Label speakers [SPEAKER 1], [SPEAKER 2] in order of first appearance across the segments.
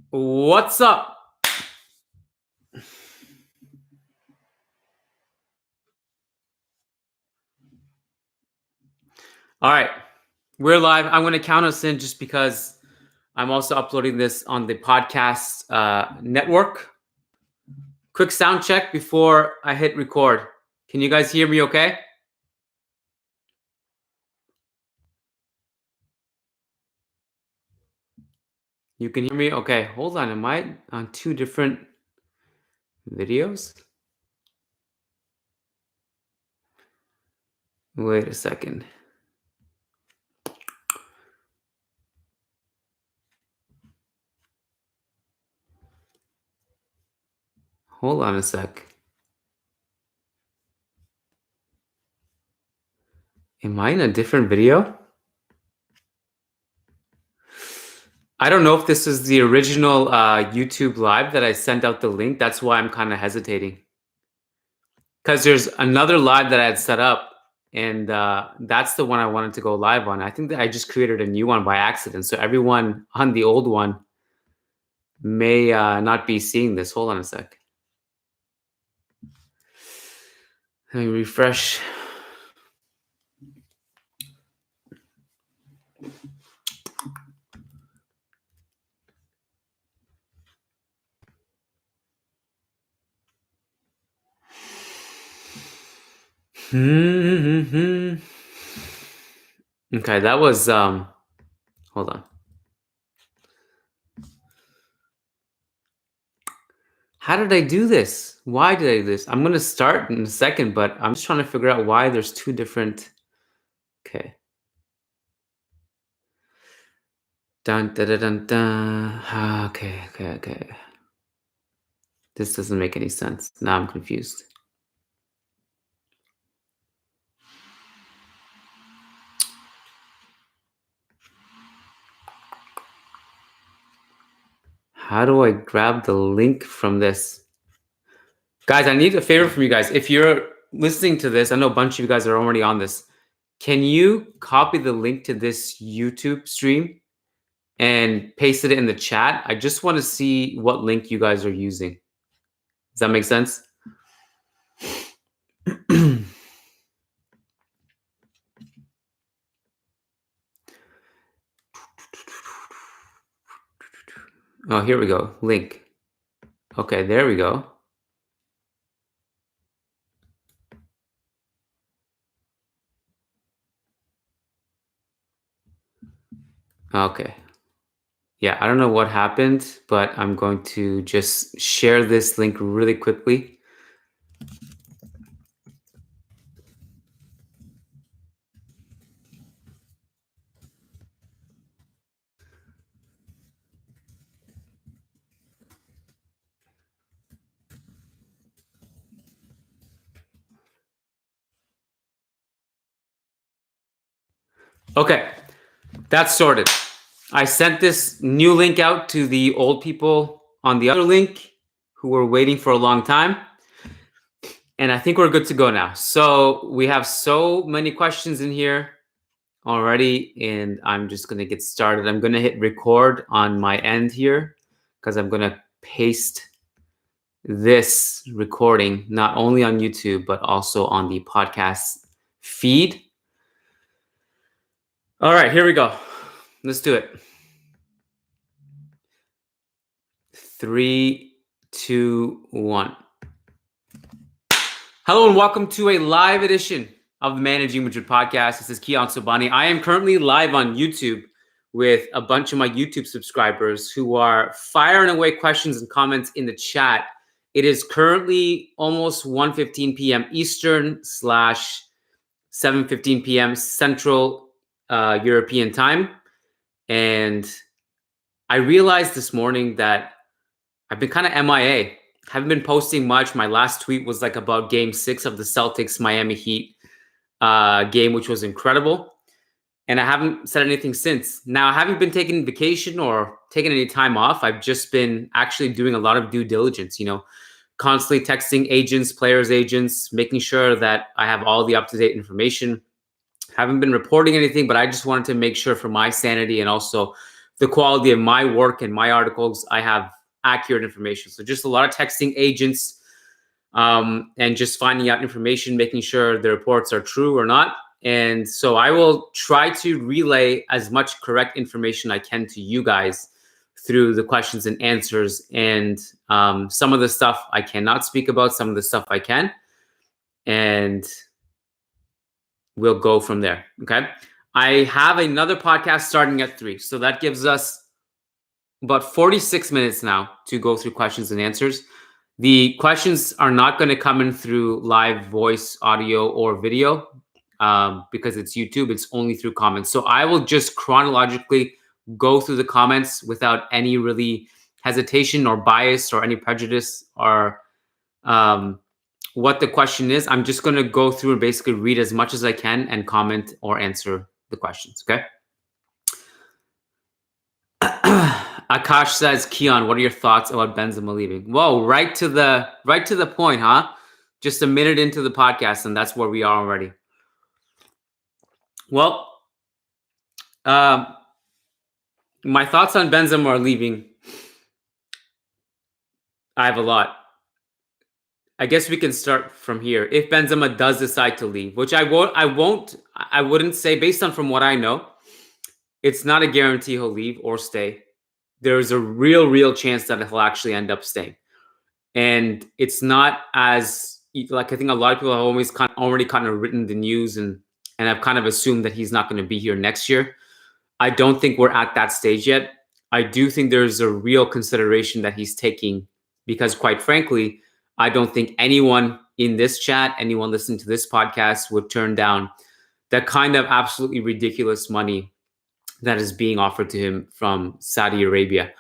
[SPEAKER 1] What's up? All right, we're live. I'm going to count us in just because I'm also uploading this on the podcast network. Quick sound check before I hit record. Can you guys hear me okay? You can hear me? Okay, hold on. Am I on two different videos? Wait a second. Hold on a sec. Am I in a different video? I don't know if this is the original YouTube live that I sent out the link. That's why I'm kind of hesitating. Because there's another live that I had set up, and that's the one I wanted to go live on. I think that I just created a new one by accident. So everyone on the old one may not be seeing this. Hold on a sec. Let me refresh. Okay, that was hold on. How did I do this? Why did I do this? I'm gonna start in a second, but I'm just trying to figure out why there's two different. Okay. Dun dun dun dun. Dun. Okay. This doesn't make any sense. Now I'm confused. How do I grab the link from this? Guys, I need a favor from you guys. If you're listening to this, I know a bunch of you guys are already on this. Can you copy the link to this YouTube stream and paste it in the chat? I just want to see what link you guys are using. Does that make sense? Oh, here we go. Link. Okay, there we go. Okay. Yeah, I don't know what happened, but I'm going to just share this link really quickly. Okay, that's sorted. I sent this new link out to the old people on the other link who were waiting for a long time. And I think we're good to go now. So we have so many questions in here already, and I'm just going to get started. I'm going to hit record on my end here because I'm going to paste this recording not only on YouTube, but also on the podcast feed. All right, here we go. Let's do it. 3, 2, 1. Hello and welcome to a live edition of the Managing Madrid podcast. This is Kiyan Sobhani. I am currently live on YouTube with a bunch of my YouTube subscribers who are firing away questions and comments in the chat. It is currently almost 1:15 p.m. Eastern / 7:15 p.m. Central European time. And I realized this morning that I've been kind of MIA. Haven't been posting much. My last tweet was like about Game 6 of the Celtics Miami Heat game, which was incredible. And I haven't said anything since. Now, I haven't been taking vacation or taking any time off. I've just been actually doing a lot of due diligence, constantly texting agents, players' agents, making sure that I have all the up-to-date information. Haven't been reporting anything, but I just wanted to make sure for my sanity and also the quality of my work and my articles, I have accurate information. So just a lot of texting agents and just finding out information, making sure the reports are true or not. And so I will try to relay as much correct information I can to you guys through the questions and answers. And some of the stuff I cannot speak about, some of the stuff I can. And we'll go from there. Okay. I have another podcast starting at 3. So that gives us about 46 minutes now to go through questions and answers. The questions are not going to come in through live voice, audio, or video because it's YouTube. It's only through comments. So I will just chronologically go through the comments without any really hesitation or bias or any prejudice or what the question is. I'm just going to go through and basically read as much as I can and comment or answer the questions. Okay. Akash says, Kiyan, what are your thoughts about Benzema leaving? Whoa, right to the point, huh? Just a minute into the podcast, and that's where we are already. Well, my thoughts on Benzema are leaving. I have a lot. I guess we can start from here. If Benzema does decide to leave, which I wouldn't say based on from what I know, it's not a guarantee he'll leave or stay. There's a real chance that he'll actually end up staying. And it's not as like, I think a lot of people have always already written the news and have kind of assumed that he's not going to be here next year. I don't think we're at that stage yet. I do think there's a real consideration that he's taking because, quite frankly, I don't think anyone in this chat, anyone listening to this podcast would turn down that kind of absolutely ridiculous money that is being offered to him from Saudi Arabia.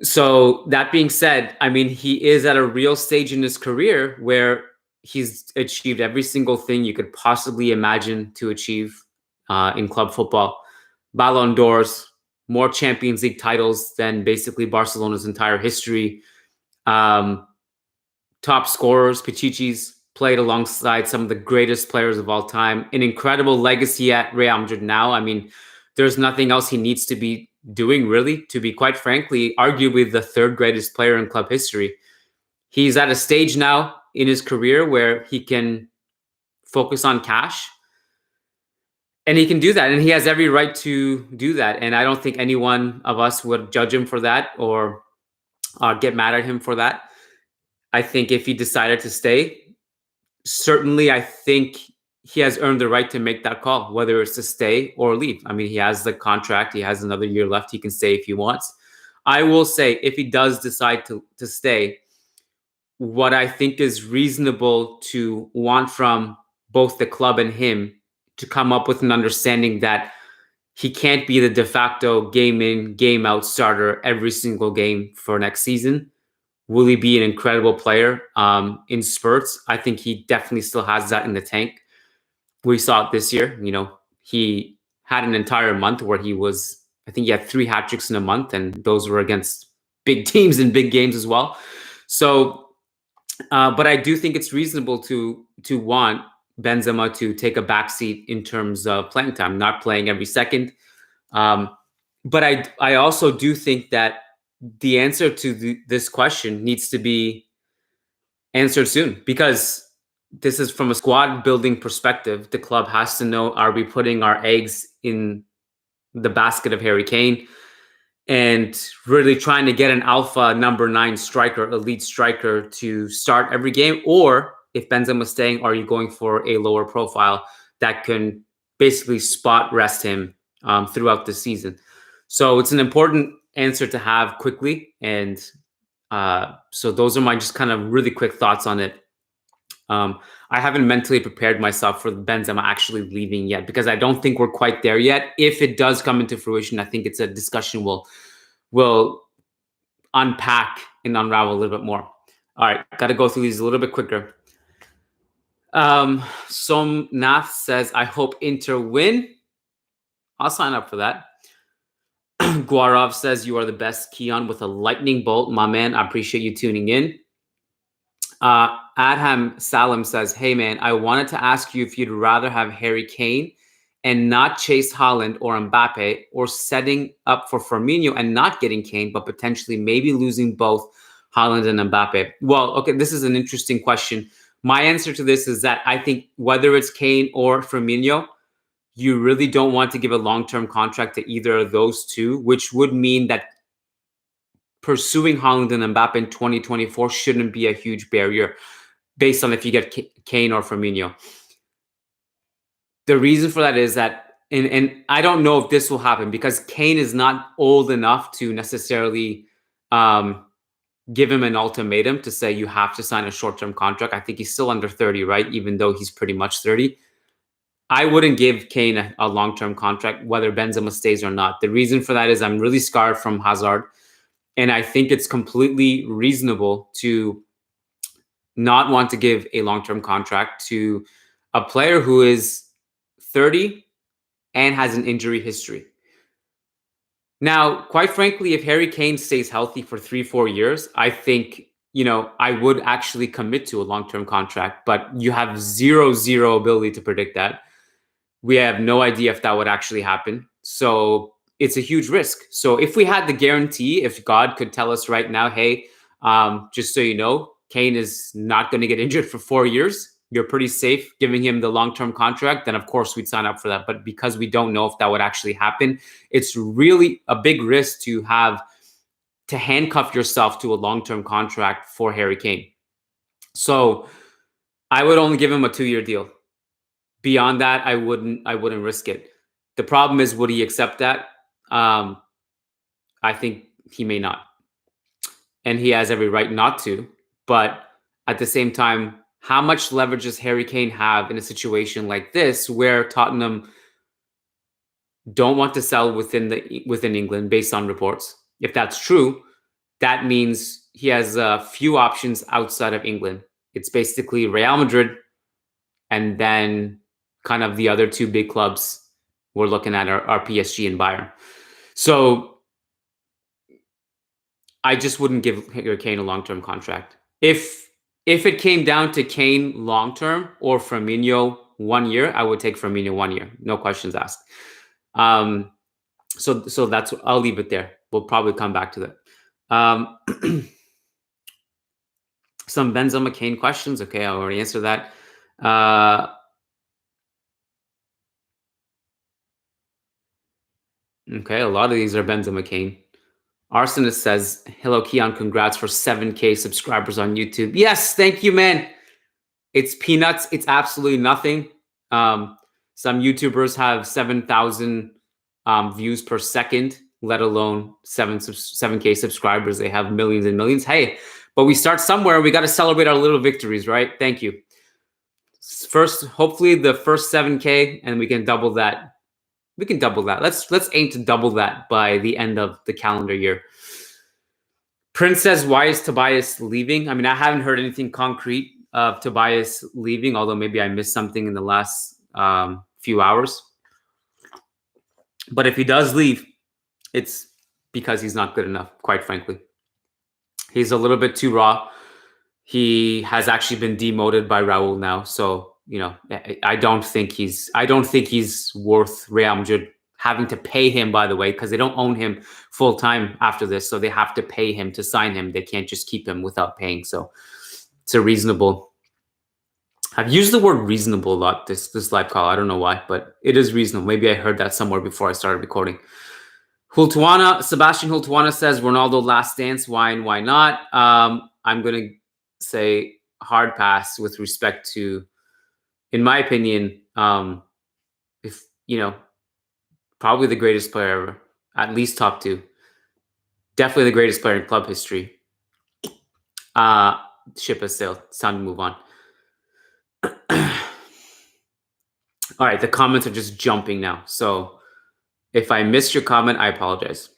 [SPEAKER 1] So that being said, I mean, he is at a real stage in his career where he's achieved every single thing you could possibly imagine to achieve in club football. Ballon d'Ors, more Champions League titles than basically Barcelona's entire history. Top scorers, Pichichis, played alongside some of the greatest players of all time. An incredible legacy at Real Madrid now. I mean, there's nothing else he needs to be doing, really, to be quite frankly, arguably the 3rd greatest player in club history. He's at a stage now in his career where he can focus on cash. And he can do that. And he has every right to do that. And I don't think any one of us would judge him for that or get mad at him for that. I think if he decided to stay, certainly I think he has earned the right to make that call, whether it's to stay or leave. I mean, he has the contract. He has another year left. He can stay if he wants. I will say, if he does decide to stay, what I think is reasonable to want from both the club and him to come up with an understanding that he can't be the de facto game in, game out starter every single game for next season. Will he be an incredible player in spurts? I think he definitely still has that in the tank. We saw it this year. You know, he had an entire month where I think he had 3 hat tricks in a month, and those were against big teams and big games as well. So, but I do think it's reasonable to want Benzema to take a backseat in terms of playing time, not playing every second. But I also do think that the answer to this question needs to be answered soon, because this is from a squad building perspective. The club has to know, are we putting our eggs in the basket of Harry Kane and really trying to get an alpha number 9 striker, elite striker to start every game? Or if Benzema's staying, are you going for a lower profile that can basically spot rest him throughout the season? So it's an important answer to have quickly. And so those are my just kind of really quick thoughts on it. I haven't mentally prepared myself for Benzema actually leaving yet, because I don't think we're quite there yet. If it does come into fruition, I think it's a discussion we'll unpack and unravel a little bit more. All right, got to go through these a little bit quicker. Somnath says, I hope Inter win. I'll sign up for that. Guarov says, you are the best, Kiyan, with a lightning bolt. My man, I appreciate you tuning in. Adham Salim says, hey man, I wanted to ask you if you'd rather have Harry Kane and not chase Haaland or Mbappe, or setting up for Firmino and not getting Kane, but potentially maybe losing both Haaland and Mbappe? Well, okay, this is an interesting question. My answer to this is that I think whether it's Kane or Firmino, you really don't want to give a long-term contract to either of those two, which would mean that pursuing Haaland and Mbappe in 2024 shouldn't be a huge barrier based on if you get Kane or Firmino. The reason for that is that, and I don't know if this will happen because Kane is not old enough to necessarily give him an ultimatum to say you have to sign a short-term contract. I think he's still under 30, right? Even though he's pretty much 30. I wouldn't give Kane a long-term contract, whether Benzema stays or not. The reason for that is I'm really scarred from Hazard. And I think it's completely reasonable to not want to give a long-term contract to a player who is 30 and has an injury history. Now, quite frankly, if Harry Kane stays healthy for 3-4 years, I think, I would actually commit to a long-term contract, but you have zero ability to predict that. We have no idea if that would actually happen. So it's a huge risk. So if we had the guarantee, if God could tell us right now, hey, just so you know, Kane is not going to get injured for 4 years, you're pretty safe giving him the long-term contract, then of course we'd sign up for that. But because we don't know if that would actually happen, it's really a big risk to handcuff yourself to a long-term contract for Harry Kane. So I would only give him a 2-year deal. Beyond that, I wouldn't risk it. The problem is, would he accept that? I think he may not. And he has every right not to. But at the same time, how much leverage does Harry Kane have in a situation like this where Tottenham don't want to sell within England based on reports? If that's true, that means he has a few options outside of England. It's basically Real Madrid and then kind of the other two big clubs we're looking at are PSG and Bayern. So I just wouldn't give Kane a long-term contract. If it came down to Kane long-term or Firmino 1 year, I would take Firmino 1 year. No questions asked. So that's, I'll leave it there. We'll probably come back to that. Some Benzema Kane questions. Okay, I already answered that. Okay, a lot of these are Benzema Kane. Arsonist says, hello, Kiyan, congrats for 7K subscribers on YouTube. Yes, thank you, man. It's peanuts. It's absolutely nothing. Some YouTubers have 7,000 views per second, let alone 7K subscribers. They have millions and millions. Hey, but we start somewhere. We got to celebrate our little victories, right? Thank you. First, hopefully the first 7K, and we can double that. We can double that. Let's aim to double that by the end of the calendar year. Prince says, why is Tobias leaving? I mean, I haven't heard anything concrete of Tobias leaving, although maybe I missed something in the last few hours. But if he does leave, it's because he's not good enough, quite frankly. He's a little bit too raw. He has actually been demoted by Raul now. So, I don't think he's worth Real Madrid having to pay him, by the way, because they don't own him full time after this. So they have to pay him to sign him. They can't just keep him without paying. So it's a reasonable. I've used the word reasonable a lot this live call. I don't know why, but it is reasonable. Maybe I heard that somewhere before I started recording. Sebastian Hultuana says, Ronaldo last dance. Why and why not? I'm going to say hard pass with respect to, in my opinion, probably the greatest player ever, at least top two. Definitely the greatest player in club history. Ship has sailed. It's time to move on. All right, the comments are just jumping now. So if I missed your comment, I apologize.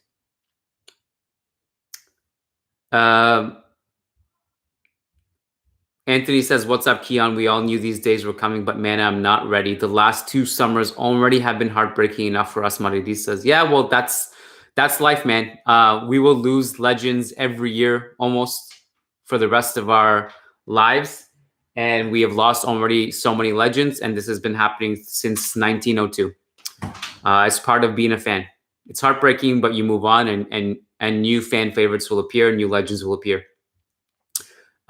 [SPEAKER 1] Anthony says, what's up, Kiyan? We all knew these days were coming, but man, I'm not ready. The last 2 summers already have been heartbreaking enough for us, Madridistas. Yeah, well, that's life, man. We will lose legends every year almost for the rest of our lives. And we have lost already so many legends, and this has been happening since 1902. It's part of being a fan. It's heartbreaking, but you move on, and new fan favorites will appear, new legends will appear.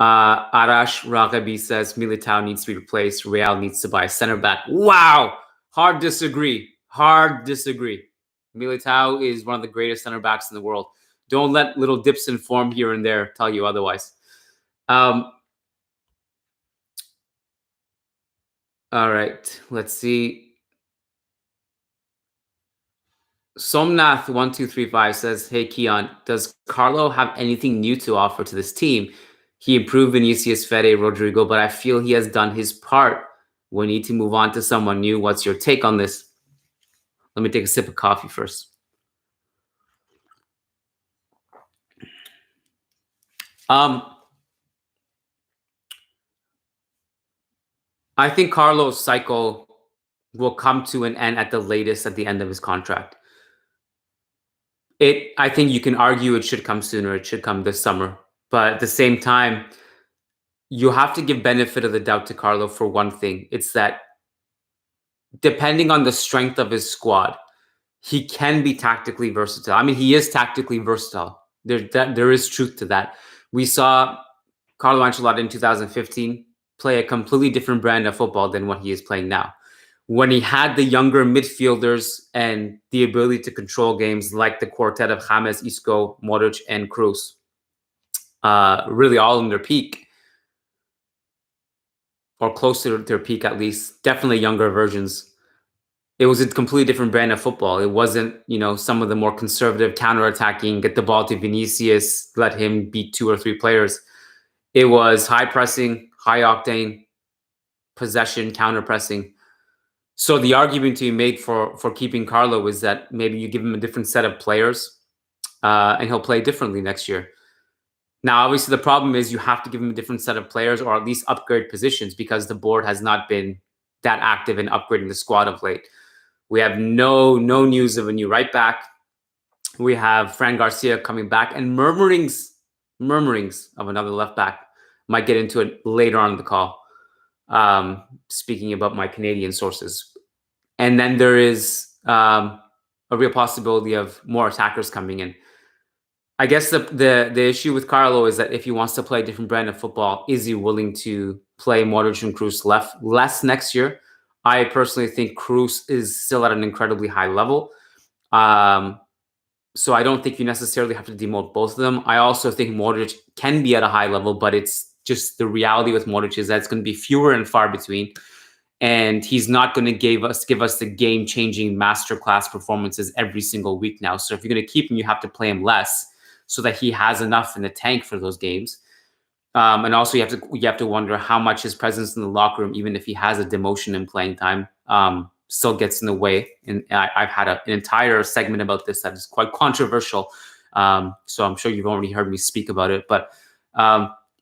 [SPEAKER 1] Arash Raghabi says Militao needs to be replaced. Real needs to buy a center back. Wow, hard disagree. Hard disagree. Militao is one of the greatest center backs in the world. Don't let little dips in form here and there tell you otherwise. All right, let's see. Somnath1235 says, "Hey Kiyan, does Carlo have anything new to offer to this team? He improved Vinicius, Fede, Rodrigo, but I feel he has done his part. We need to move on to someone new. What's your take on this?" Let me take a sip of coffee first. I think Carlo's cycle will come to an end at the latest at the end of his contract. I think you can argue it should come sooner. It should come this summer. But at the same time, you have to give benefit of the doubt to Carlo for one thing. It's that depending on the strength of his squad, he can be tactically versatile. I mean, he is tactically versatile. There is truth to that. We saw Carlo Ancelotti in 2015 play a completely different brand of football than what he is playing now. When he had the younger midfielders and the ability to control games like the quartet of James, Isco, Modric, and Kroos, really all in their peak, or close to their peak at least, definitely younger versions. It was a completely different brand of football. It wasn't, some of the more conservative counter-attacking, get the ball to Vinicius, let him beat 2 or 3 players. It was high pressing, high octane, possession, counter pressing. So the argument to be made for keeping Carlo is that maybe you give him a different set of players, and he'll play differently next year. Now, obviously, the problem is you have to give him a different set of players, or at least upgrade positions, because the board has not been that active in upgrading the squad of late. We have no news of a new right back. We have Fran Garcia coming back, and murmurings of another left back. Might get into it later on in the call, speaking about my Canadian sources. And then there is a real possibility of more attackers coming in. I guess the issue with Carlo is that if he wants to play a different brand of football, is he willing to play Modric and Kroos less next year? I personally think Kroos is still at an incredibly high level. So I don't think you necessarily have to demote both of them. I also think Modric can be at a high level, but it's just the reality with Modric is that it's going to be fewer and far between. And he's not going to give us the game-changing masterclass performances every single week now. So if you're going to keep him, you have to play him less so that he has enough in the tank for those games. And also you have to wonder how much his presence in the locker room, even if he has a demotion in playing time, still gets in the way. And I've had an entire segment about this that is quite controversial. So I'm sure you've already heard me speak about it. But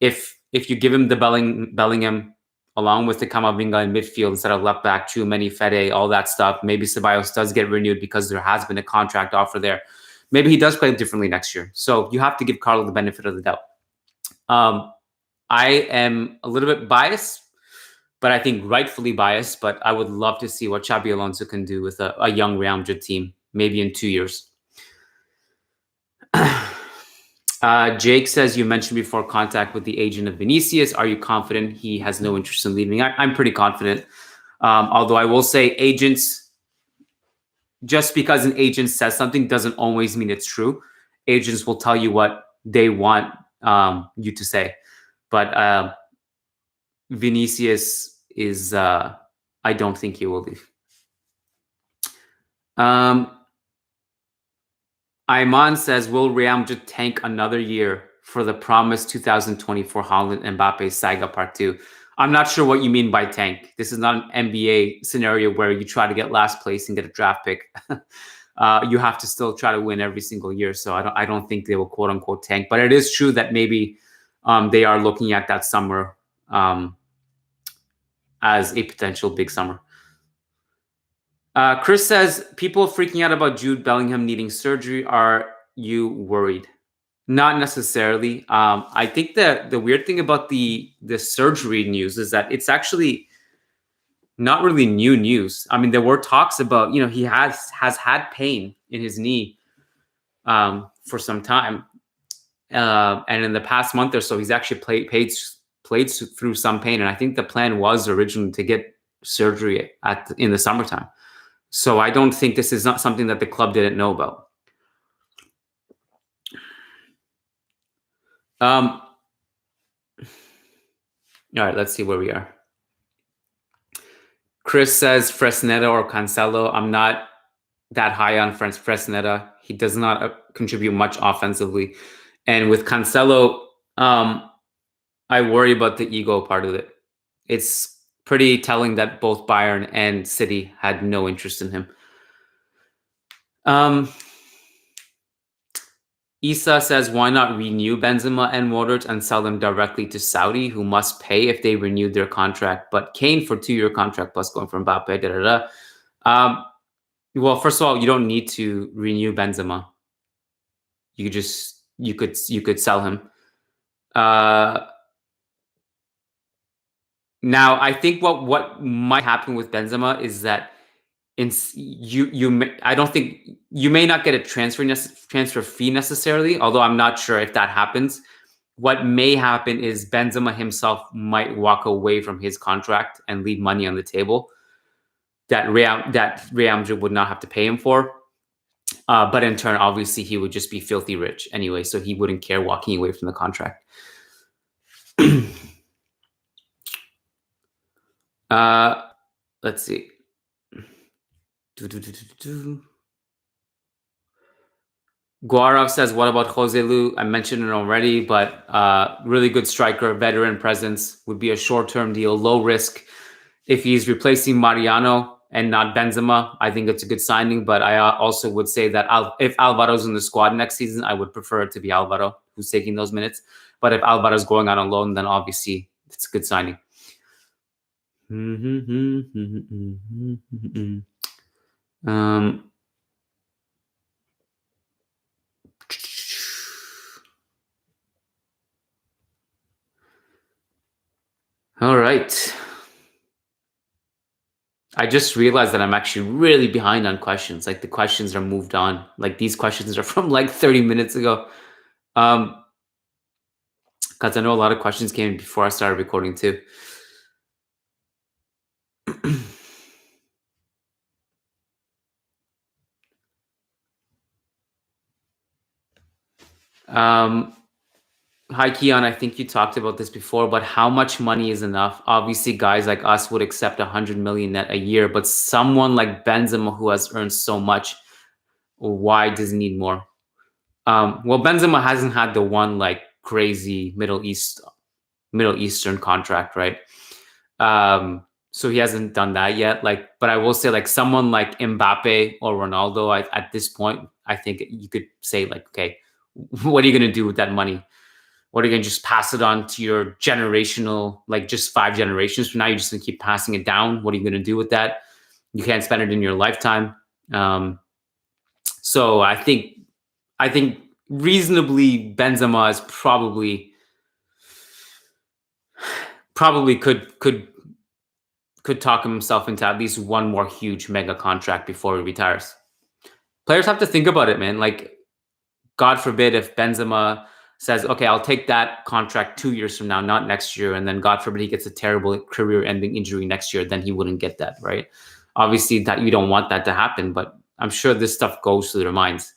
[SPEAKER 1] if you give him the Bellingham along with the Camavinga in midfield instead of left back, Tchouaméni, Fede, all that stuff, maybe Ceballos does get renewed because there has been a contract offer there. Maybe he does play differently next year. So you have to give Carlo the benefit of the doubt. I am a little bit biased, but I think rightfully biased. But I would love to see what Xabi Alonso can do with a young Real Madrid team, maybe in 2 years. Jake says, you mentioned before contact with the agent of Vinicius. Are you confident he has no interest in leaving? I'm pretty confident. Although I will say agents, just because an agent says something doesn't always mean it's true. Agents will tell you what they want you to say. But Vinicius is, I don't think he will leave. Ayman says, will Real Madrid tank another year for the promised 2024 Haaland Mbappé saga part 2? I'm not sure what you mean by tank. This is not an NBA scenario where you try to get last place and get a draft pick. You have to still try to win every single year. So I don't think they will quote unquote tank. But it is true that maybe they are looking at that summer as a potential big summer. Chris says, people freaking out about Jude Bellingham needing surgery. Are you worried? Not necessarily. I think that the weird thing about the surgery news is that it's actually not really new news. I mean, there were talks about, he has had pain in his knee for some time. And in the past month or so, he's actually played through some pain. And I think the plan was originally to get surgery in the summertime. So I don't think this is not something that the club didn't know about. All right, let's see where we are. Chris says Fresneda or Cancelo. I'm not that high on Fresneda. He does not contribute much offensively. And with Cancelo, I worry about the ego part of it. It's pretty telling that both Bayern and City had no interest in him. Isa says, why not renew Benzema and Modric and sell them directly to Saudi, who must pay if they renewed their contract, but Kane for 2-year contract plus going for Mbappe, well, first of all, you don't need to renew Benzema. You could sell him. Now, I think what might happen with Benzema is that I don't think you may not get a transfer fee necessarily, although I'm not sure if that happens. What may happen is Benzema himself might walk away from his contract and leave money on the table that Real Madrid would not have to pay him for. But in turn, obviously, he would just be filthy rich anyway, so he wouldn't care walking away from the contract. Let's see. Guarav says, what about Jose Lu? I mentioned it already, but really good striker, veteran presence, would be a short-term deal, low risk. If he's replacing Mariano and not Benzema, I think it's a good signing. But I also would say that if Alvaro's in the squad next season, I would prefer it to be Alvaro who's taking those minutes. But if Alvaro's going on loan, then obviously it's a good signing. All right. I just realized that I'm actually really behind on questions. Like the questions are moved on. Like these questions are from like 30 minutes ago. Because I know a lot of questions came before I started recording too. Hi, Kiyan. I think you talked about this before, but how much money is enough? Obviously, guys like us would accept 100 million net a year, but someone like Benzema who has earned so much, why does he need more? Well, Benzema hasn't had the one like crazy Middle Eastern contract, right? So he hasn't done that yet. But I will say, like someone like Mbappe or Ronaldo, at this point, I think you could say, like, okay, what are you going to do with that money? What are you going to just pass it on to your generational, like just 5 generations from now? You're just going to keep passing it down. What are you going to do with that? You can't spend it in your lifetime. So I think reasonably Benzema is probably could talk himself into at least one more huge mega contract before he retires. Players have to think about it, man. Like, God forbid if Benzema says, okay, I'll take that contract 2 years from now, not next year. And then God forbid he gets a terrible career-ending injury next year, then he wouldn't get that, right? Obviously, that you don't want that to happen, but I'm sure this stuff goes through their minds.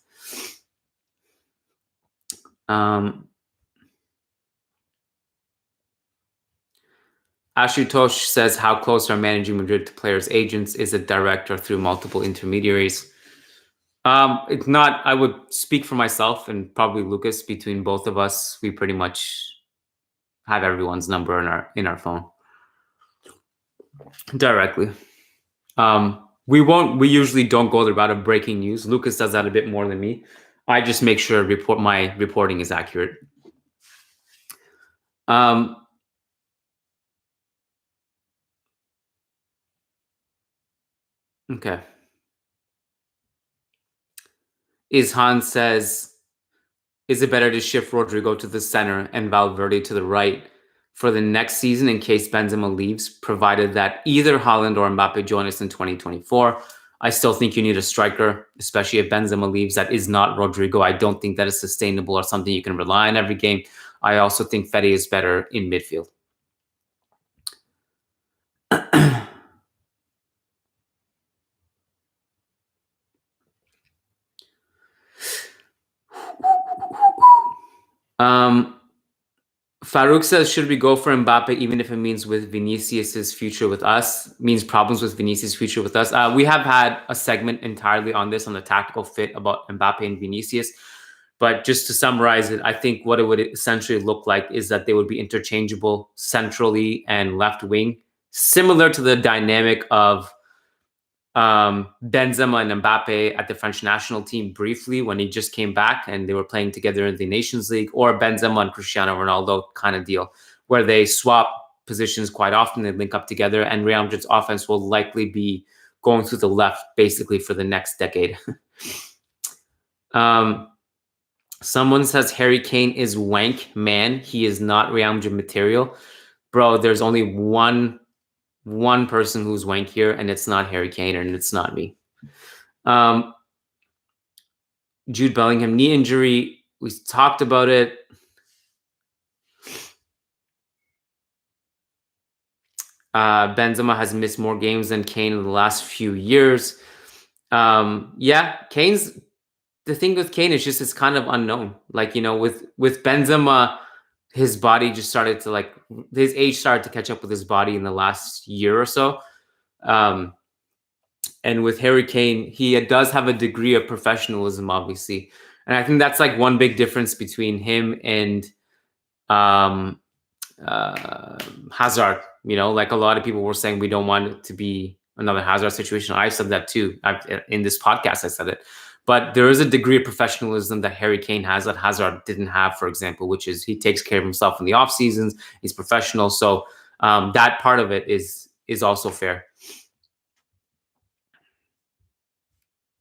[SPEAKER 1] Ashutosh says, how close are managing Madrid to players' agents? Is it direct or through multiple intermediaries? It's not. I would speak for myself and probably Lucas. Between both of us, we pretty much have everyone's number in our phone directly. We usually don't go the route of breaking news. Lucas does that a bit more than me. I just make sure my reporting is accurate. Okay. Ishan says, is it better to shift Rodrigo to the center and Valverde to the right for the next season in case Benzema leaves, provided that either Haaland or Mbappe join us in 2024. I still think you need a striker, especially if Benzema leaves, that is not Rodrigo. I don't think that is sustainable or something you can rely on every game. I also think Fede is better in midfield. Farouk says, should we go for Mbappe even if it means with Vinicius's future with us, means problems with Vinicius' future with us? We have had a segment entirely on this, on the tactical fit about Mbappe and Vinicius. But just to summarize it, I think what it would essentially look like is that they would be interchangeable centrally and left wing, similar to the dynamic of Benzema and Mbappe at the French national team briefly when he just came back and they were playing together in the Nations League, or Benzema and Cristiano Ronaldo kind of deal, where they swap positions quite often, they link up together, and Real Madrid's offense will likely be going through the left basically for the next decade. Someone says Harry Kane is wank, man. He is not Real Madrid material. Bro, there's only one person who's wank here, and it's not Harry Kane, and it's not me. Jude Bellingham, knee injury. We talked about it. Benzema has missed more games than Kane in the last few years. Yeah, Kane's... The thing with Kane is just it's kind of unknown. Like, you know, with Benzema, his body just started to, like, his age started to catch up with his body in the last year or so. And with Harry Kane, he does have a degree of professionalism, obviously. And I think that's like one big difference between him and Hazard. You know, like a lot of people were saying we don't want it to be another Hazard situation. I said that too. In this podcast, I said it. But there is a degree of professionalism that Harry Kane has that Hazard didn't have, for example, which is he takes care of himself in the off seasons. He's professional. So that part of it is also fair.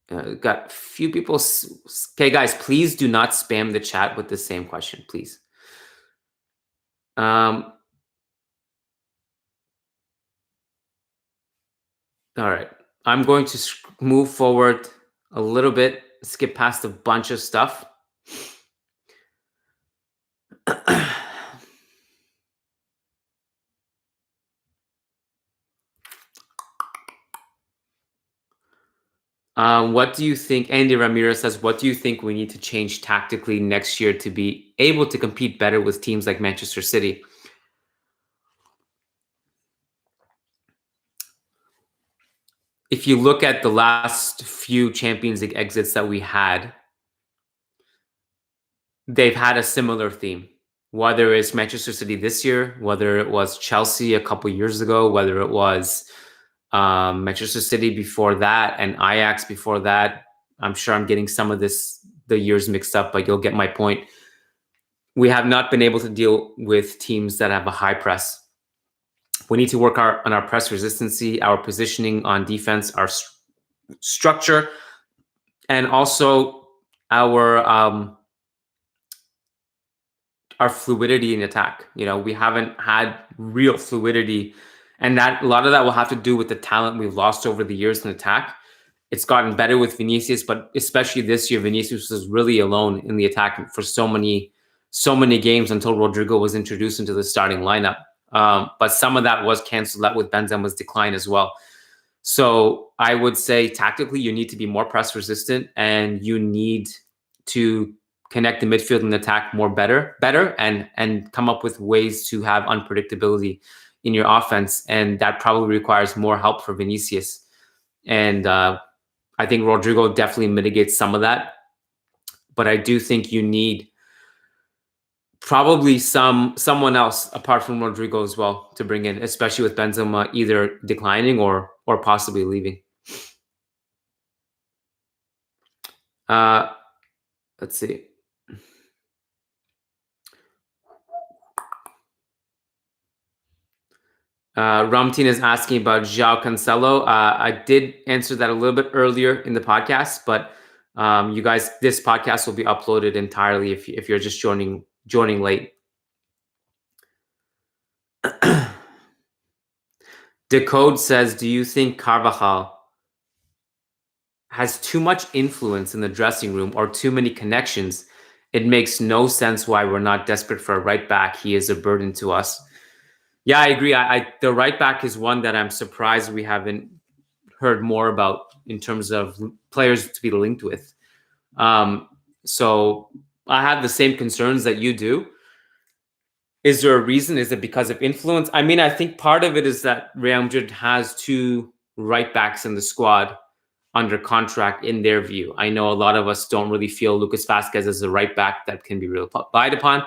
[SPEAKER 1] Got a few people. Okay, guys, please do not spam the chat with the same question, please. All right. I'm going to move forward a little bit, skip past a bunch of stuff. What do you think? Andy Ramirez says, what do you think we need to change tactically next year to be able to compete better with teams like Manchester City? If you look at the last few Champions League exits that we had, they've had a similar theme. Whether it's Manchester City this year, whether it was Chelsea a couple years ago, whether it was Manchester City before that and Ajax before that. I'm sure I'm getting some of the years mixed up, but you'll get my point. We have not been able to deal with teams that have a high press. We need to work on our press resistancy, our positioning on defense, our structure, and also our fluidity in attack. You know, we haven't had real fluidity, and that a lot of that will have to do with the talent we've lost over the years in attack. It's gotten better with Vinicius, but especially this year, Vinicius was really alone in the attack for so many games until Rodrigo was introduced into the starting lineup. But some of that was canceled out with Benzema's decline as well. So I would say tactically, you need to be more press resistant, and you need to connect the midfield and attack better, and come up with ways to have unpredictability in your offense. And that probably requires more help for Vinicius. And I think Rodrigo definitely mitigates some of that. But I do think you need probably someone else apart from Rodrigo as well to bring in, especially with Benzema either declining or possibly leaving. Let's see. Ramtin is asking about João Cancelo. I did answer that a little bit earlier in the podcast, but you guys, this podcast will be uploaded entirely if you're just joining late. Decode says, do you think Carvajal has too much influence in the dressing room or too many connections? It makes no sense why we're not desperate for a right back. He is a burden to us. Yeah, I agree. The right back is one that I'm surprised we haven't heard more about in terms of players to be linked with. So I have the same concerns that you do. Is there a reason? Is it because of influence? I mean, I think part of it is that Real Madrid has two right backs in the squad under contract in their view. I know a lot of us don't really feel Lucas Vazquez as a right back that can be relied upon,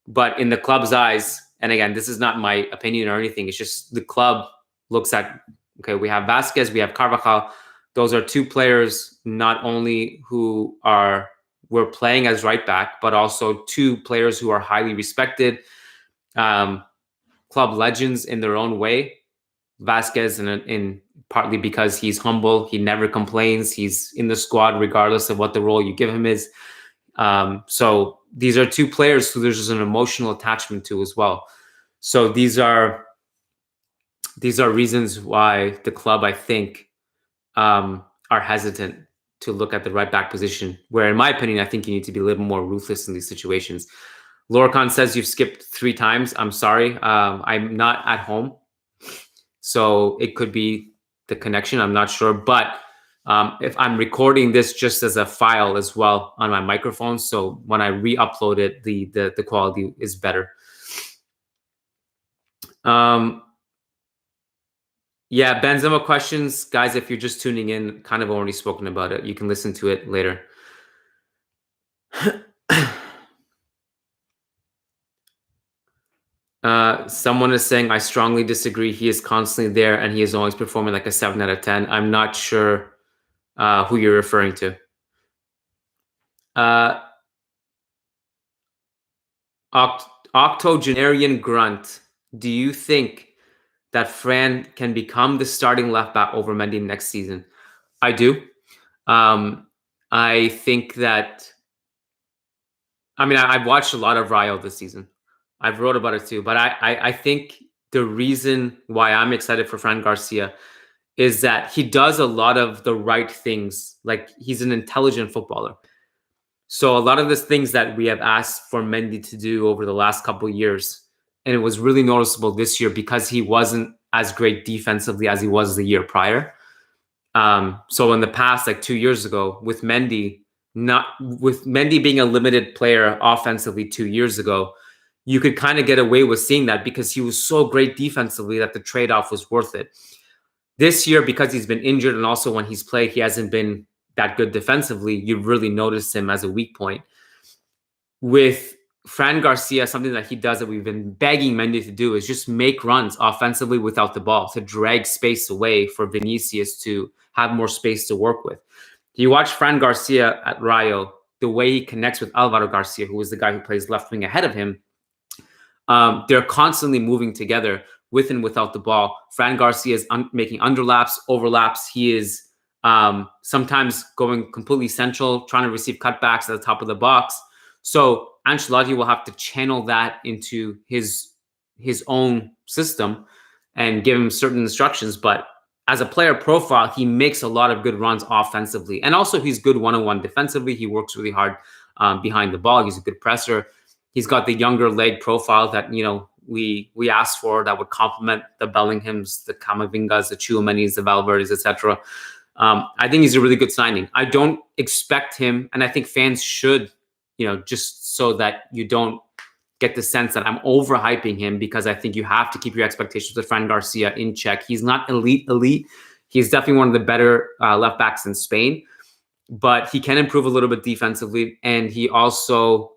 [SPEAKER 1] but in the club's eyes, and again, this is not my opinion or anything, it's just the club looks at, okay, we have Vazquez, we have Carvajal. Those are two players not only who we're playing as right back, but also two players who are highly respected, club legends in their own way. Vazquez, in partly because he's humble, he never complains, he's in the squad regardless of what the role you give him is. So these are two players who there's an emotional attachment to as well. So these are reasons why the club, I think, are hesitant to look at the right back position. Where, in my opinion, I think you need to be a little more ruthless in these situations. Lorcan says you've skipped 3 times. I'm sorry. I'm not at home, so it could be the connection. I'm not sure, but if I'm recording this just as a file as well on my microphone, so when I re-upload it, the quality is better. Yeah, Benzema questions, guys. If you're just tuning in, kind of already spoken about it. You can listen to it later. Someone is saying, I strongly disagree. He is constantly there and he is always performing like a 7 out of 10. I'm not sure who you're referring to. Octogenarian Grunt, do you think that Fran can become the starting left back over Mendy next season? I do. I think that, I mean, I've watched a lot of Rayo this season. I've wrote about it too, but I think the reason why I'm excited for Fran Garcia is that he does a lot of the right things. Like, he's an intelligent footballer. So a lot of the things that we have asked for Mendy to do over the last couple of years, and it was really noticeable this year because he wasn't as great defensively as he was the year prior. So in the past, like 2 years ago, with Mendy being a limited player offensively 2 years ago, you could kind of get away with seeing that because he was so great defensively that the trade-off was worth it. This year, because he's been injured and also when he's played, he hasn't been that good defensively. You really notice him as a weak point. With Fran Garcia, something that he does that we've been begging Mendy to do is just make runs offensively without the ball, to drag space away for Vinicius to have more space to work with. You watch Fran Garcia at Rayo, the way he connects with Alvaro Garcia, who is the guy who plays left wing ahead of him. They're constantly moving together with and without the ball. Fran Garcia is making underlaps, overlaps. He is sometimes going completely central, trying to receive cutbacks at the top of the box. So Ancelotti will have to channel that into his own system and give him certain instructions. But as a player profile, he makes a lot of good runs offensively. And also he's good one-on-one defensively. He works really hard behind the ball. He's a good presser. He's got the younger leg profile that, you know, we asked for, that would complement the Bellinghams, the Camavingas, the Tchouaménis, the Valverdes, etc. I think he's a really good signing. I don't expect him, and I think fans should, you know, just so that you don't get the sense that I'm overhyping him, because I think you have to keep your expectations with Fran Garcia in check. He's not elite. He's definitely one of the better left backs in Spain, but he can improve a little bit defensively. And he also,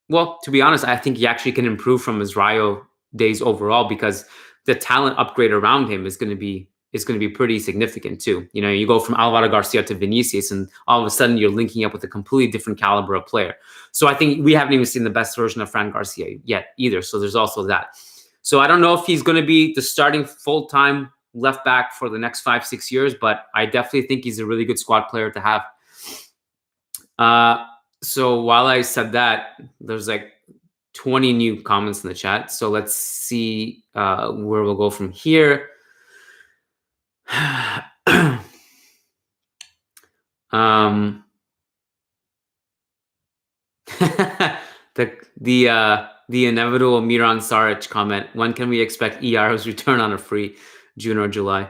[SPEAKER 1] well, to be honest, I think he actually can improve from his Rayo days overall, because the talent upgrade around him is going to be pretty significant too. You know, you go from Alvaro Garcia to Vinicius, and all of a sudden you're linking up with a completely different caliber of player. So I think we haven't even seen the best version of Fran Garcia yet either. So there's also that. So I don't know if he's going to be the starting full-time left back for the next 5-6 years, but I definitely think he's a really good squad player to have. So while I said that, there's like 20 new comments in the chat. So let's see where we'll go from here. The inevitable Miran Saric comment. When can we expect ER's return on a free, June or July?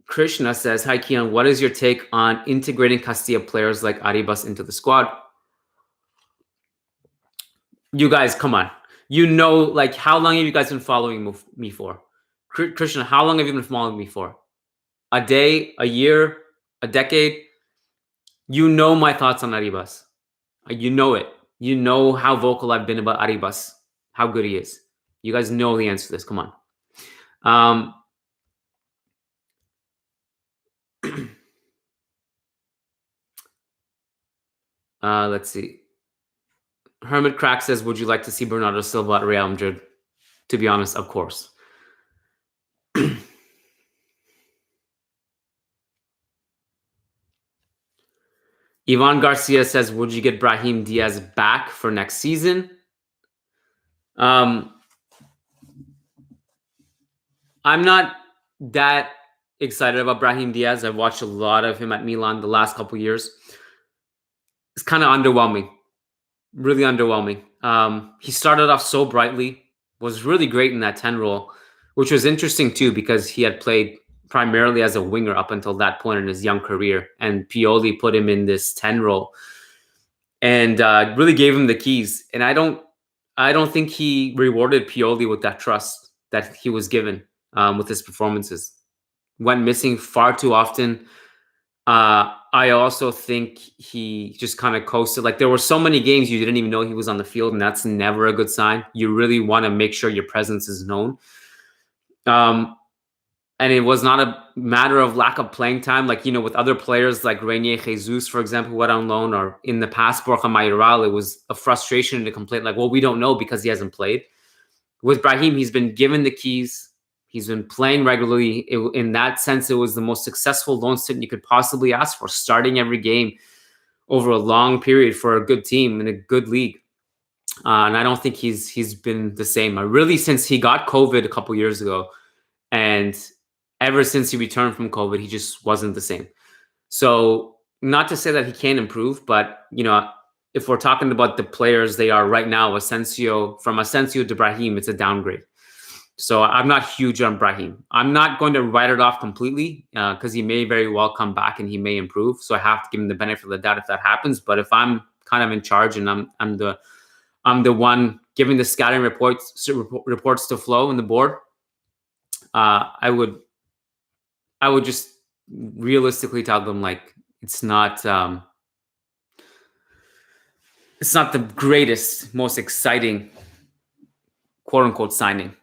[SPEAKER 1] Krishna says, hi, Kiyan. What is your take on integrating Castilla players like Arribas into the squad? You guys, come on. You know, like, how long have you guys been following me for? Krishna, how long have you been following me for? A day, a year, a decade? You know my thoughts on Arribas. You know it. You know how vocal I've been about Arribas, how good he is. You guys know the answer to this. Come on. Let's see. Hermit Crack says, would you like to see Bernardo Silva at Real Madrid? To be honest, of course. Ivan Garcia says, would you get Brahim Diaz back for next season? I'm not that excited about Brahim Diaz. I've watched a lot of him at Milan the last couple of years. It's kind of underwhelming. Really underwhelming. He started off so brightly, was really great in that 10 role, which was interesting too because he had played primarily as a winger up until that point in his young career, and Pioli put him in this 10 role and really gave him the keys. And I don't think he rewarded Pioli with that trust that he was given with his performances. Went missing far too often. I also think he just kind of coasted. Like, there were so many games you didn't even know he was on the field, and that's never a good sign. You really want to make sure your presence is known. And it was not a matter of lack of playing time. Like, you know, with other players like Reinier Jesus, for example, who went on loan, or in the past, Borja Mayoral, it was a frustration and a complaint like, well, we don't know because he hasn't played. With Brahim, he's been given the keys. He's been playing regularly. In that sense, it was the most successful loan stint you could possibly ask for, starting every game over a long period for a good team in a good league. And I don't think he's been the same. Really, since he got COVID a couple years ago, and ever since he returned from COVID, he just wasn't the same. So, not to say that he can't improve, but, you know, if we're talking about the players they are right now, from Asensio to Brahim, it's a downgrade. So I'm not huge on Brahim. I'm not going to write it off completely because he may very well come back and he may improve. So I have to give him the benefit of the doubt if that happens. But if I'm kind of in charge and I'm the one giving the scouting reports to Flo and the board, I would just realistically tell them, like, it's not the greatest, most exciting, quote unquote, signing.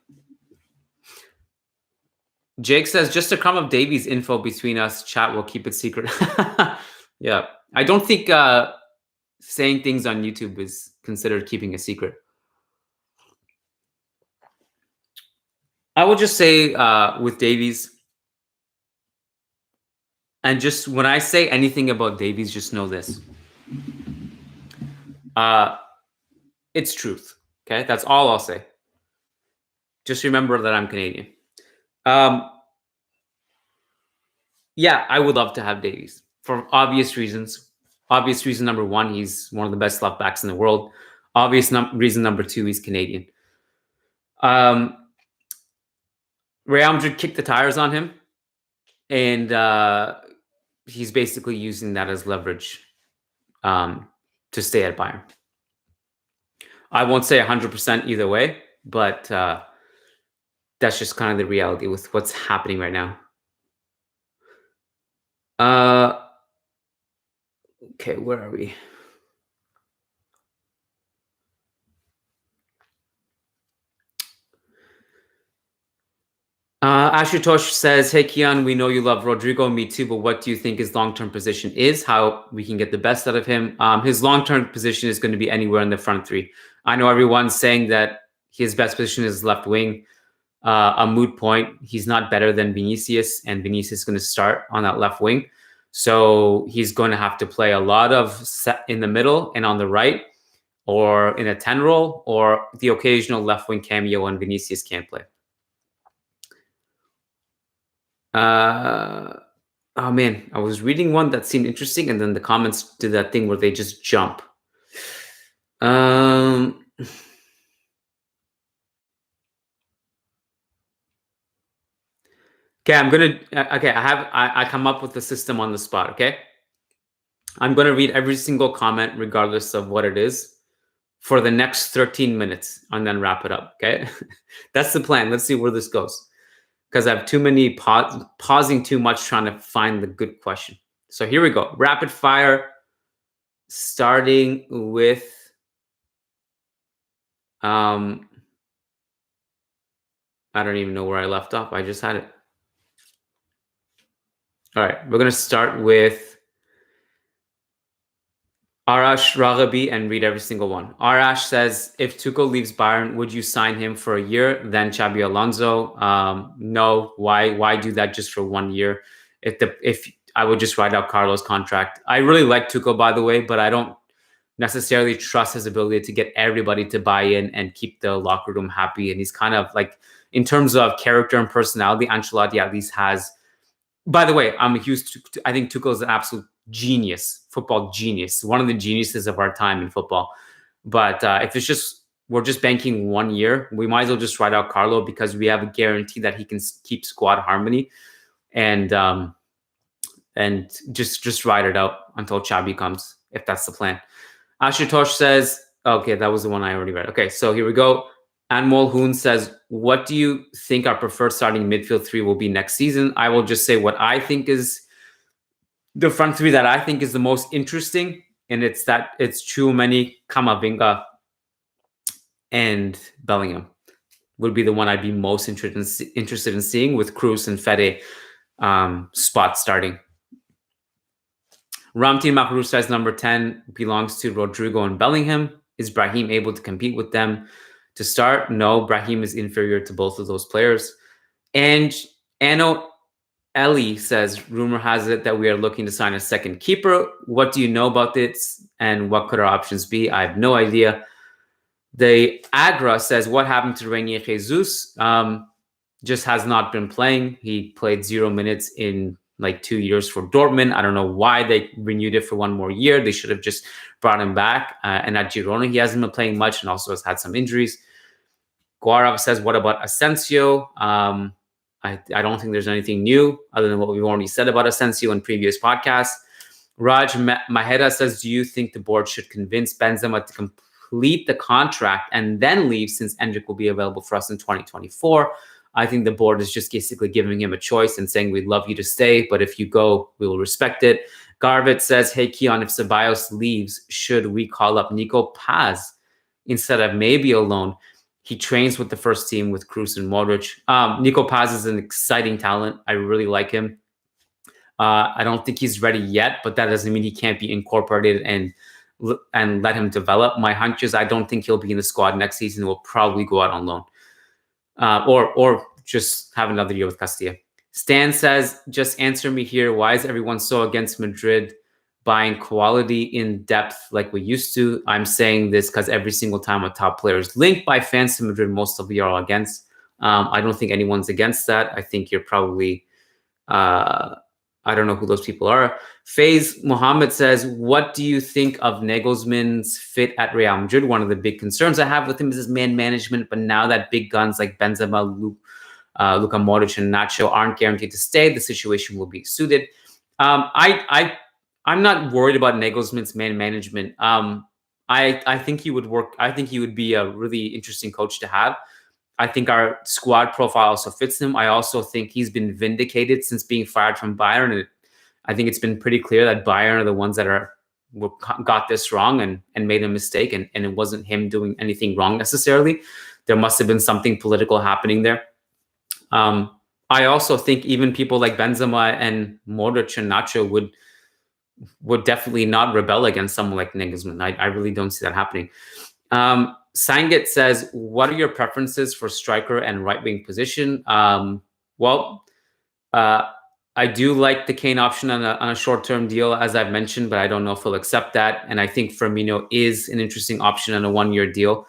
[SPEAKER 1] Jake says, just a crumb of Davies info between us. Chat will keep it secret. Yeah. I don't think saying things on YouTube is considered keeping a secret. I will just say with Davies, and just when I say anything about Davies, just know this. It's truth. Okay? That's all I'll say. Just remember that I'm Canadian. Yeah, I would love to have Davies for obvious reasons. Obvious reason number one, he's one of the best left backs in the world. Obvious reason number two, he's Canadian. Real Madrid kicked the tires on him, and he's basically using that as leverage to stay at Bayern. I won't say 100% either way, but that's just kind of the reality with what's happening right now. Okay, where are we? Ashutosh says, hey, Kiyan, we know you love Rodrigo, me too, but what do you think his long-term position is? How we can get the best out of him? His long-term position is going to be anywhere in the front three. I know everyone's saying that his best position is left wing. A moot point. He's not better than Vinicius, and Vinicius is going to start on that left wing. So he's going to have to play a lot of set in the middle and on the right, or in a 10 role, or the occasional left wing cameo when Vinicius can't play. Oh man, I was reading one that seemed interesting, and then the comments did that thing where they just jump. Okay, I'm gonna. Okay, I come up with the system on the spot. Okay, I'm gonna read every single comment, regardless of what it is, for the next 13 minutes, and then wrap it up. Okay, that's the plan. Let's see where this goes, because I have too many pausing too much trying to find the good question. So here we go. Rapid fire, starting with I don't even know where I left off. I just had it. All right, we're gonna start with Arash Raghabi and read every single one. Arash says, if Tuchel leaves Bayern, would you sign him for a year, then Xabi Alonso? No. Why do that just for 1 year? If I would just write out Carlo's contract. I really like Tuchel, by the way, but I don't necessarily trust his ability to get everybody to buy in and keep the locker room happy. And he's kind of like, in terms of character and personality, Ancelotti at least has. By the way, I'm a huge. I think Tuchel is an absolute genius, football genius, one of the geniuses of our time in football. But if it's just we're just banking 1 year, we might as well just write out Carlo, because we have a guarantee that he can keep squad harmony, and just ride it out until Xabi comes, if that's the plan. Ashutosh says, okay, that was the one I already read. Okay, so here we go. Anmol Hoon says, what do you think our preferred starting midfield three will be next season? I will just say what I think is the front three that I think is the most interesting, and it's Tchouameni, Camavinga, and Bellingham would be the one I'd be most interested in seeing, with Cruz and Fede spot starting. Ramtin Mahrou says number 10 belongs to Rodrigo and Bellingham. Is Brahim able to compete with them to start? No, Brahim is inferior to both of those players. And Ano Ellie says, rumor has it that we are looking to sign a second keeper. What do you know about this, and what could our options be? I have no idea. The Agra says, what happened to Renier Jesus? Just has not been playing. He played 0 minutes in like 2 years for Dortmund. I don't know why they renewed it for 1 more year. They should have just brought him back. And at Girona, he hasn't been playing much, and also has had some injuries. Guarav says, what about Asensio? I don't think there's anything new other than what we've already said about Asensio in previous podcasts. Raj Maheda says, do you think the board should convince Benzema to complete the contract and then leave, since Endrick will be available for us in 2024? I think the board is just basically giving him a choice and saying, we'd love you to stay, but if you go, we will respect it. Garvit says, hey, Kiyan, if Ceballos leaves, should we call up Nico Paz instead of maybe a loan? He trains with the first team with Cruz and Modric. Nico Paz is an exciting talent. I really like him. I don't think he's ready yet, but that doesn't mean he can't be incorporated and let him develop. My hunch is I don't think he'll be in the squad next season. We'll probably go out on loan. Or just have another year with Castilla. Stan says, just answer me here. Why is everyone so against Madrid buying quality in depth like we used to? I'm saying this because every single time a top player is linked by fans to Madrid, most of you are against. I don't think anyone's against that. I think you're probably, I don't know who those people are. Faiz Mohammed says, what do you think of Nagelsmann's fit at Real Madrid? One of the big concerns I have with him is his man management, but now that big guns like Benzema, Luka Modric, and Nacho aren't guaranteed to stay, the situation will be suited. I'm not worried about Nagelsmann's man management. I think he would work. I think he would be a really interesting coach to have. I think our squad profile also fits him. I also think he's been vindicated since being fired from Bayern. And I think it's been pretty clear that Bayern are the ones that got this wrong and made a mistake. And it wasn't him doing anything wrong necessarily. There must have been something political happening there. I also think even people like Benzema and Modric and Nacho would definitely not rebel against someone like Nagelsmann. I really don't see that happening. Sangit says, what are your preferences for striker and right-wing position? I do like the Kane option on a short-term deal, as I've mentioned, but I don't know if he'll accept that. And I think Firmino is an interesting option on a one-year deal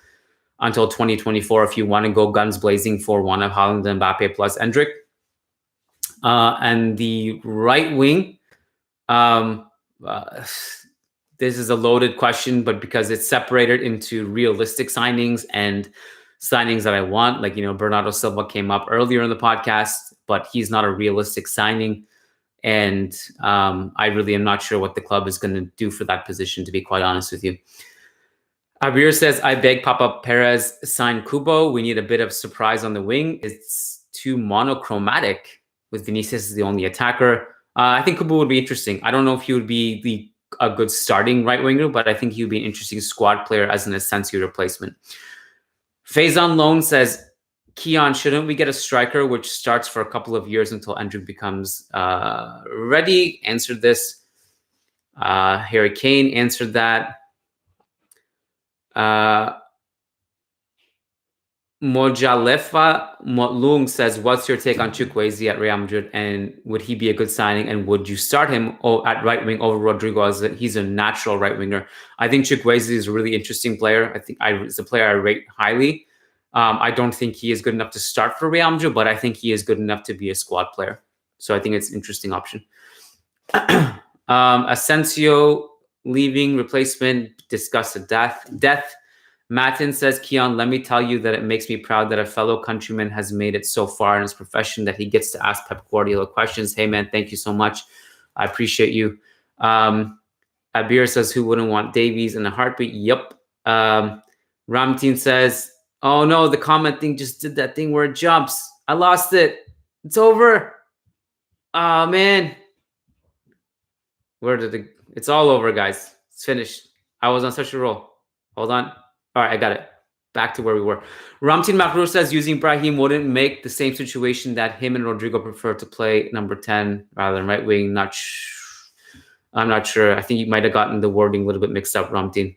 [SPEAKER 1] until 2024 if you want to go guns blazing for one of Haaland and Mbappe plus Endrick. And the right wing, this is a loaded question, but because it's separated into realistic signings and signings that I want, like, Bernardo Silva came up earlier in the podcast, but he's not a realistic signing. And I really am not sure what the club is going to do for that position, to be quite honest with you. Abir says, I beg Papa Perez sign Kubo. We need a bit of surprise on the wing. It's too monochromatic with Vinicius as the only attacker. I think Kubo would be interesting. I don't know if he would be a good starting right winger, but I think he would be an interesting squad player as an Asensio replacement. Faison Loan says, Kiyan, shouldn't we get a striker which starts for a couple of years until Endrick becomes ready? Answered this. Harry Kane answered that. Mojalefa Motlung says, what's your take on Chukwueze at Real Madrid, and would he be a good signing, and would you start him at right wing over Rodrigo as he's a natural right winger? I think Chukwueze is a really interesting player. I think it's a player I rate highly. I don't think he is good enough to start for Real Madrid, but I think he is good enough to be a squad player. So I think it's an interesting option. Asensio leaving, replacement, discussed death. Matin says, Kiyan, let me tell you that it makes me proud that a fellow countryman has made it so far in his profession that he gets to ask Pep Guardiola questions. Hey, man, thank you so much. I appreciate you. Abir says, who wouldn't want Davies in a heartbeat? Yep. Ramtin says, oh, no, the comment thing just did that thing where it jumps. I lost it. It's over. Oh, man. Where did it? It's all over, guys. It's finished. I was on such a roll. Hold on. All right, I got it. Back to where we were. Ramtin Makrou says using Brahim wouldn't make the same situation that him and Rodrigo prefer to play number 10 rather than right wing. I'm not sure. I think you might have gotten the wording a little bit mixed up, Ramtin.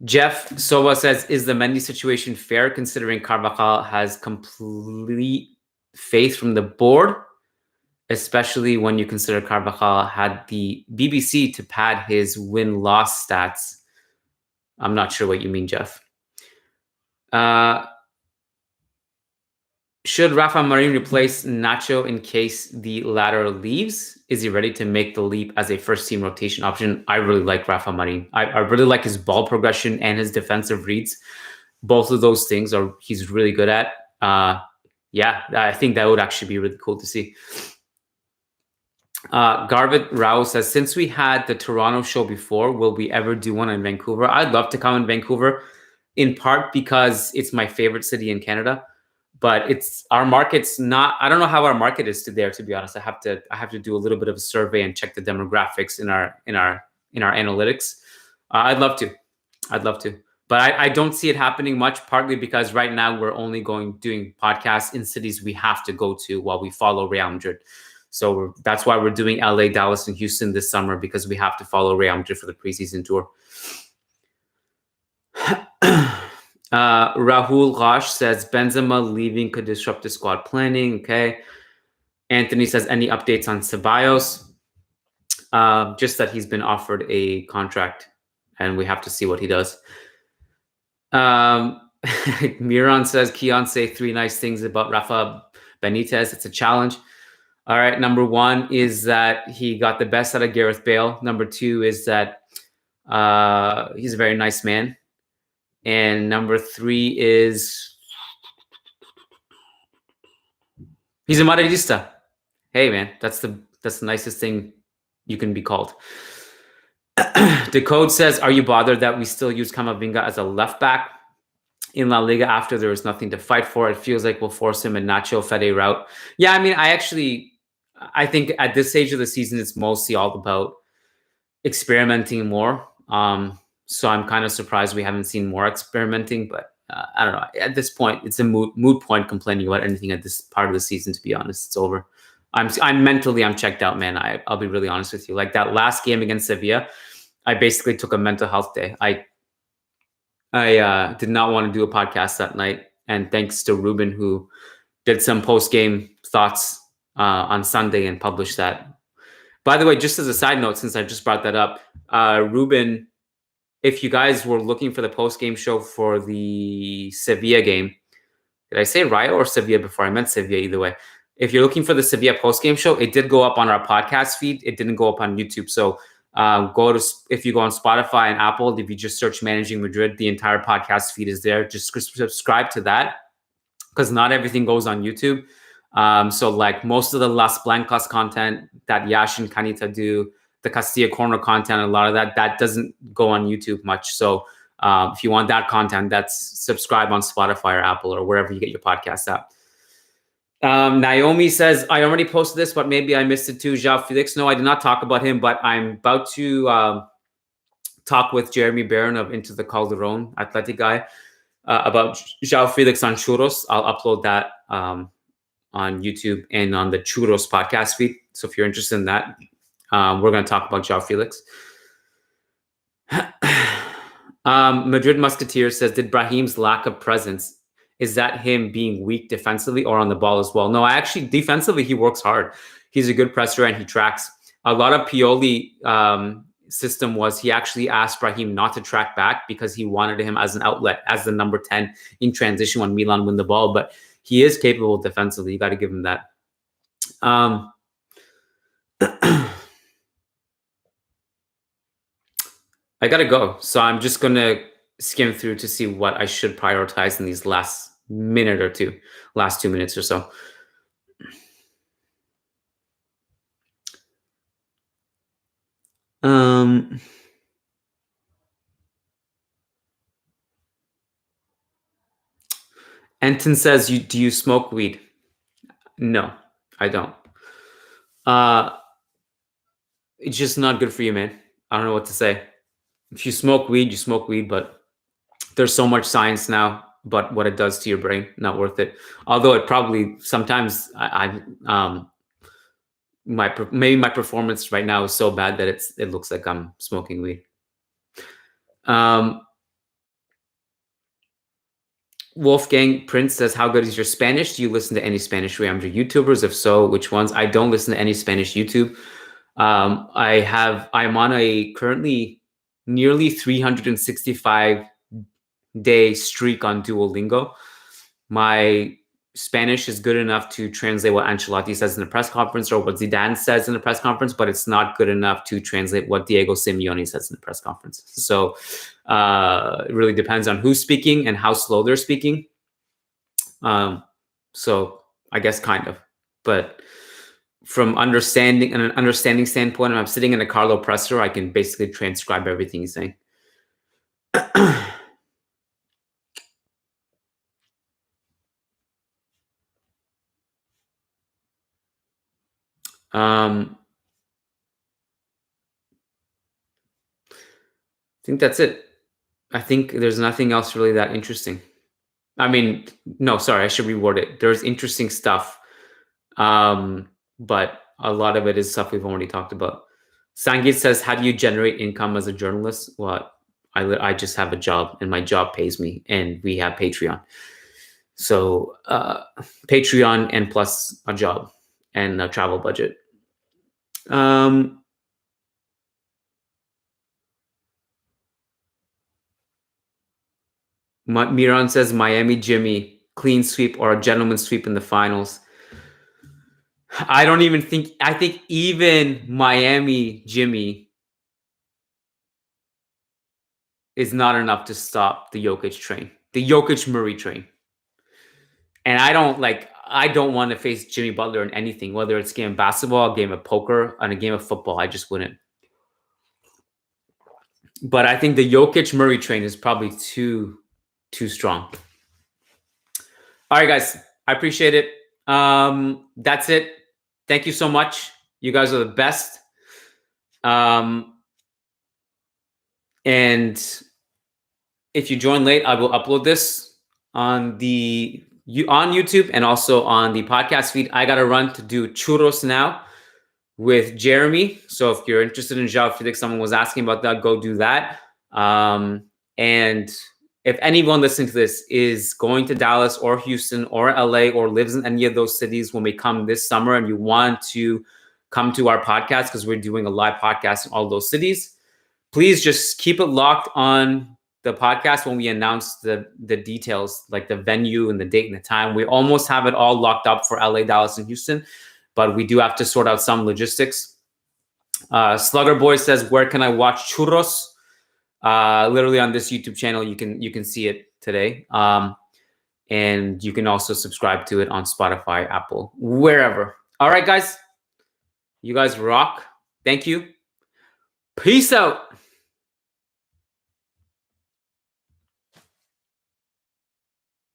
[SPEAKER 1] Jeff Soba says, is the Mendy situation fair considering Carvajal has complete faith from the board, especially when you consider Carvajal had the BBC to pad his win-loss stats? I'm not sure what you mean, Jeff. Should Rafa Marin replace Nacho in case the latter leaves? Is he ready to make the leap as a first-team rotation option? I really like Rafa Marin. I really like his ball progression and his defensive reads. Both of those things he's really good at. Yeah, I think that would actually be really cool to see. Garvit Rao says, since we had the Toronto show before, will we ever do one in Vancouver? I'd love to come in Vancouver, in part because it's my favorite city in Canada, but our market's not. I don't know how our market is there, to be honest. I have to do a little bit of a survey and check the demographics in our analytics. I'd love to, but I don't see it happening much. Partly because right now we're only doing podcasts in cities we have to go to while we follow Real Madrid. So that's why we're doing LA, Dallas, and Houston this summer, because we have to follow Real Madrid for the preseason tour. Rahul Ghosh says, Benzema leaving could disrupt the squad planning. Okay. Anthony says, any updates on Ceballos? Just that he's been offered a contract, and we have to see what he does. Miran says, Kiyan, say 3 nice things about Rafa Benitez. It's a challenge. All right, number 1 is that he got the best out of Gareth Bale. Number 2 is that he's a very nice man. And number 3 is he's a Madridista. Hey, man, that's the nicest thing you can be called. The code says, are you bothered that we still use Camavinga as a left back in La Liga after there was nothing to fight for? It feels like we'll force him a Nacho Fede route. Yeah, I mean, I think at this stage of the season, it's mostly all about experimenting more. So I'm kind of surprised we haven't seen more experimenting, but I don't know. At this point, it's a moot point complaining about anything at this part of the season, to be honest. It's over. I'm mentally checked out, man. I'll be really honest with you. Like that last game against Sevilla, I basically took a mental health day. I did not want to do a podcast that night. And thanks to Ruben, who did some post-game thoughts on Sunday and published that. By the way, just as a side note, since I just brought that up, Ruben, if you guys were looking for the post-game show for the Sevilla game, did I say Rayo or Sevilla before? I meant Sevilla either way. If you're looking for the Sevilla post-game show, it did go up on our podcast feed. It didn't go up on YouTube. So if you go on Spotify and Apple, if you just search Managing Madrid, the entire podcast feed is there. Just subscribe to that, because not everything goes on YouTube. So like most of the Las Blancas content that Yash and Canita do, the Castilla Corner content, a lot of that doesn't go on YouTube much. So if you want that content, that's subscribe on Spotify or Apple or wherever you get your podcasts at. Naomi says, I already posted this, but maybe I missed it too. João Felix. No, I did not talk about him, but I'm about to talk with Jeremy Barron of Into the Calderon, Athletic guy, about João Felix on Churros. I'll upload that on YouTube and on the Churros podcast feed. So if you're interested in that, we're going to talk about João Felix. Madrid Musketeer says, did Brahim's lack of presence, is that him being weak defensively or on the ball as well? No, actually, defensively, he works hard. He's a good presser and he tracks. A lot of Pioli system was he actually asked Brahim not to track back because he wanted him as an outlet, as the number 10 in transition when Milan win the ball. But he is capable defensively. You got to give him that. I got to go. So I'm just going to skim through to see what I should prioritize in these last 2 minutes or so. Anton says, do you smoke weed? No, I don't. It's just not good for you, man. I don't know what to say. If you smoke weed, you smoke weed, but there's so much science now about what it does to your brain. Not worth it. Although it probably sometimes maybe my performance right now is so bad that it looks like I'm smoking weed. Wolfgang Prince says, how good is your Spanish? Do you listen to any Spanish Real Madrid YouTubers? If so, which ones? I don't listen to any Spanish YouTube. I'm on a currently nearly 365-day streak on Duolingo. My Spanish is good enough to translate what Ancelotti says in the press conference or what Zidane says in the press conference, but it's not good enough to translate what Diego Simeone says in the press conference. So it really depends on who's speaking and how slow they're speaking. So I guess kind of, but from an understanding standpoint, if I'm sitting in a Carlo presser, I can basically transcribe everything he's saying. I think that's it. I think there's nothing else really that interesting. I mean, no, sorry, I should reword it. There's interesting stuff, but a lot of it is stuff we've already talked about. Sangit says, how do you generate income as a journalist? Well, I just have a job and my job pays me, and we have Patreon. So Patreon and plus a job and a travel budget. Miran says, Miami Jimmy, clean sweep or a gentleman sweep in the finals. I think even Miami Jimmy is not enough to stop the Jokic train, the Jokic Murray train. And I don't want to face Jimmy Butler in anything, whether it's a game of basketball, a game of poker, and a game of football. I just wouldn't. But I think the Jokic Murray train is probably too strong. All right, guys. I appreciate it. That's it. Thank you so much. You guys are the best. And if you join late, I will upload this on YouTube and also on the podcast feed. I got to run to do churros now with Jeremy. So if you're interested in João Felix, someone was asking about that, go do that. And if anyone listening to this is going to Dallas or Houston or LA or lives in any of those cities when we come this summer and you want to come to our podcast, because we're doing a live podcast in all those cities, please just keep it locked on the podcast when we announce the details, like the venue and the date and the time. We almost have it all locked up for LA, Dallas, and Houston, but we do have to sort out some logistics. Slugger Boy says, where can I watch churros? Literally on this YouTube channel, you can see it today. And you can also subscribe to it on Spotify, Apple, wherever. All right, guys. You guys rock. Thank you. Peace out.